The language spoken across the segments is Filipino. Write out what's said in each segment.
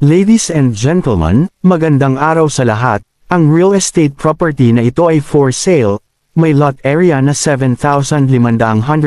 Ladies and gentlemen, magandang araw sa lahat. Ang real estate property na ito ay for sale. May lot area na 7,500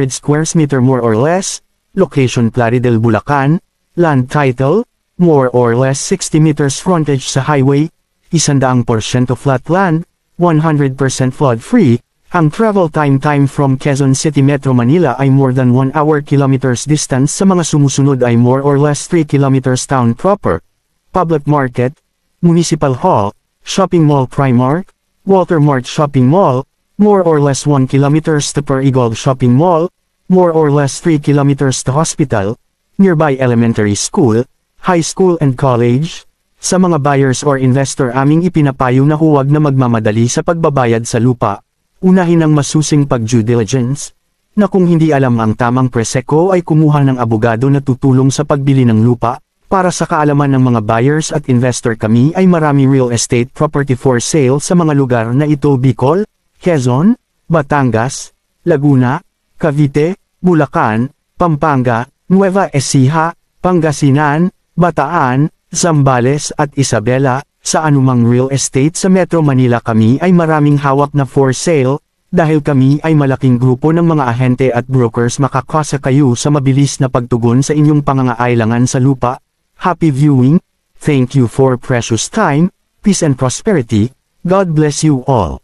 square meter more or less. Location Plaridel, Bulacan. Land title, more or less 60 meters frontage sa highway. 100% flat land, 100% flood free. Ang travel time from Quezon City Metro Manila ay more than 1 hour kilometers distance, sa mga sumusunod ay more or less 3 kilometers town proper. Public market, municipal hall, shopping mall Primark, Walter Mart shopping mall, more or less 1 kilometers to Per Eagle shopping mall, more or less 3 kilometers to hospital, nearby elementary school, high school and college. Sa mga buyers or investor, aming ipinapayo na huwag na magmamadali sa pagbabayad sa lupa. Unahin ang masusing pag-due diligence, na kung hindi alam ang tamang preseko ay kumuha ng abogado na tutulong sa pagbili ng lupa. Para sa kaalaman ng mga buyers at investor, kami ay marami real estate property for sale sa mga lugar na ito: Bicol, Quezon, Batangas, Laguna, Cavite, Bulacan, Pampanga, Nueva Ecija, Pangasinan, Bataan, Zambales at Isabela. Sa anumang real estate sa Metro Manila, kami ay maraming hawak na for sale. Dahil kami ay malaking grupo ng mga ahente at brokers, makakasa kayo sa mabilis na pagtugon sa inyong pangangailangan sa lupa. Happy viewing. Thank you for precious time. Peace and prosperity. God bless you all.